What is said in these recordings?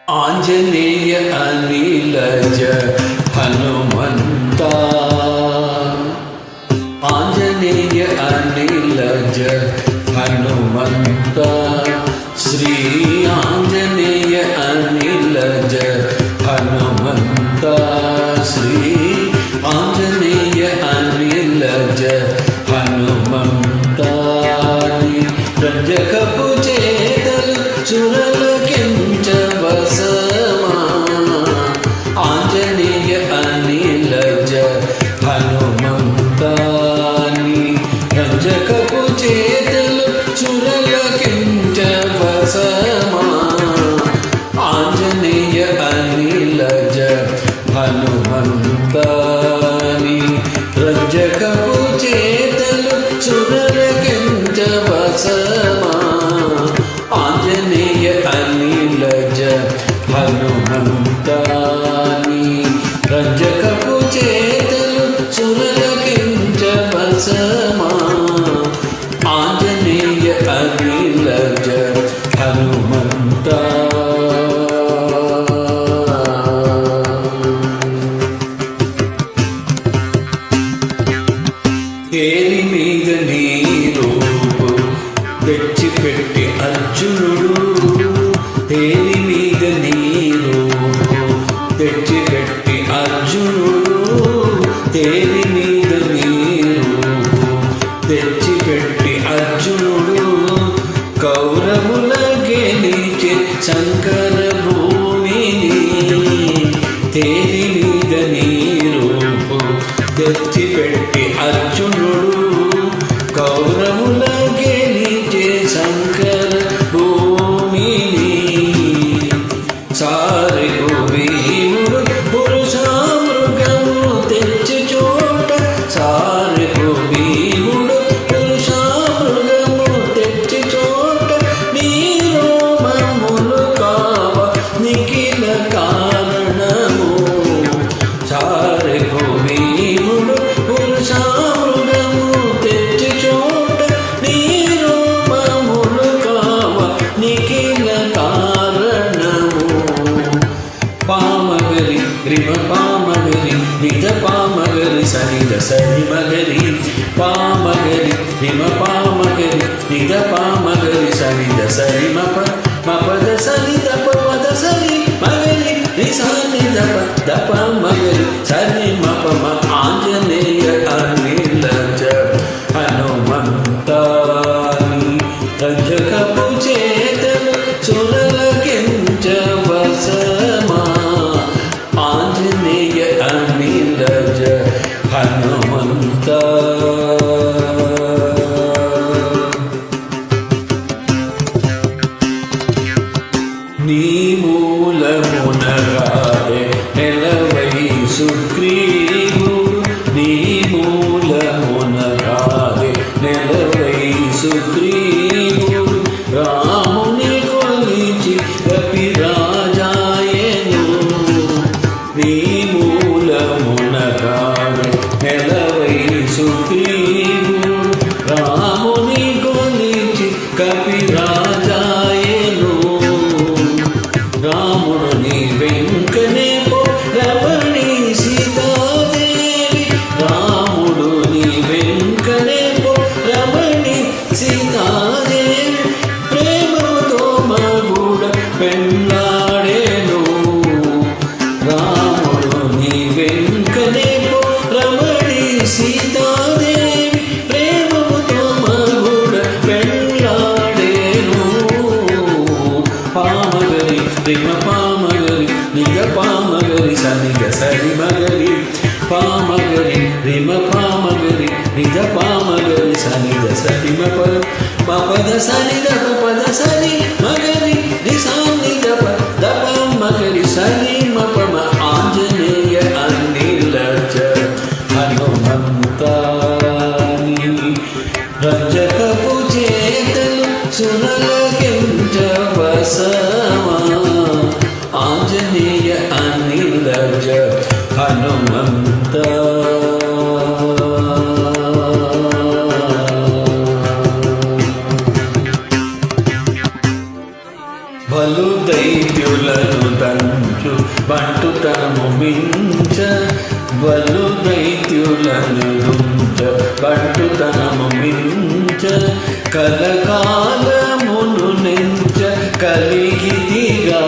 ఆంజనేయ అనిలజ హనుమంత ఆంజనేయ అనిలజ హనుమంత శ్రీ ఆంజనేయ అనిలజ హనుమంత శ్రీ ఆంజనేయ అనిలజ హనుమంత రంజకపు చేతలు చురలకించవసమా ఆంజనేయ అనిలజ హనుమంత రంజకపు చేతలు చురలకించవసమా ఆంజనేయ అనిలజ హనుమంత రంజకపు చేతలు చురలకించవసమా ఆంజనేయ అనిలజ హనుమంత రంజకపు చేతలు చురలకించవసమా ఆంజనేయ అనిలజ హనుమంత తేరి మీద నీ రూపు తెచ్చిపెట్టి అర్జునుడు తేరి మీద నీ రూపు తెచ్చిపెట్టి అర్జునుడు తేరి మీద నీ రూపు తెచ్చిపెట్టి అర్జునుడు కౌరవుల గెలిచే శంకర భూమిని తేరి మీద నీ రూపు తెచ్చిపెట్టి అర్జునుడు కౌరవుల గెలిచే శంకర భూమిని సారెగు భీముడు పురుషామృగము తెచ్చి చోట సారెగు భీముడు పురుషామృగము తెచ్చి చోట నీ రోమములు కావ నిఖిల కారణము సారెగు భీముడు పురుషామృగము తెచ్చి చోట నీ రోమములు కావ నిఖిల కారణము పామగరి గ్రిమ పామగరి నిధ పామగరి సనిధ సరి మగరి పామగరి హిమ పామగరి నిధ పామగరి సనిధ సరి మపద సని దప పద సరి మగరి నిసాని దప మగరి సరి మప ఆంజనేయ అనిలజ హనుమంత రంజకపు చేతలు చురలకించవసమా ఆంజనేయ అనిలజ హనుమంత నీ మూలమునగాదే నెలవై సుగ్రీవుడు నీ మూలమునగాదే నెలవై సుగ్రీవుడు రాముని కొలిచి కపిరాజాయను నీ మూలమునగాదే నెలవై సుగ్రీవుడు రాముని కొలిచి కపిరాజాయను రాముడు నీ వెంకనే రమణి సీతాదేవి రాముడు నీ వెంకనే రమణి సీతాదేవి ప్రేమతో మగుడ పెళ్ళాడేను రాముడు నీ వెంకనే రమణి సీతాదేవి ప్రేమతో మగుడ పెళ్ళాడేను పామగరి రిమ పామగరి నిగ పామగరి సనిగ సరి మగరి పామగరి రిమ పామగరి నిగ పామగరి సనిగ సరి మపద సని దప పద సని మగరి నిసాని దప దప మగరి సని మప ఆంజనేయ అనిలజ హనుమంత రంజకపు చేతలు చురలకించవసమా ఆంజనేయ అనిలజ హనుమంత బలు దైత్యులను దంచు బంటుతనము మించ, బలు దైత్యులను దుంచ బంటుతనము మించ, కలకాలమును నెంచ కలిగిదిగా.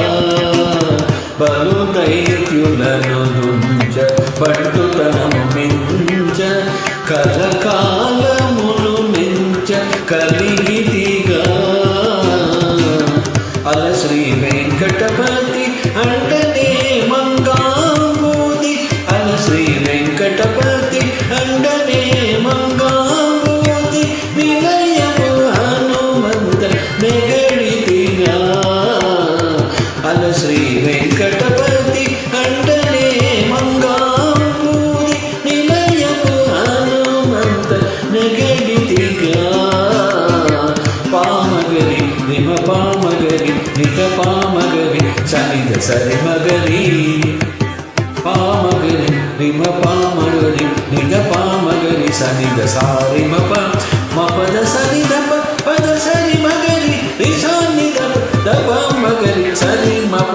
బలు దైత్యులను దుంచ బంటుతనము మించ, కలకాలమును నెంచ కలిగిదిగా. అల శ్రీ వెంకటపతి అంటనే మంగాంబూది, అల శ్రీ వెంకటపతి అంటనే మంగాంబూది, వినయము హనుమంత నెగడితిగా. అల శ్రీ వెంకటపతి అంటనే మంగాంబూది, వినయము హనుమంత నెగడితిగా. పామగరి నిమ పామగరి నిత పామగరి సనిద సరి మగరి, పామగరి నిమ పామగరి నిత పామగరి సనిద సారి మప మపద సరి దప పద సరి మగరి రిసాని దప దప మగరి సరి మప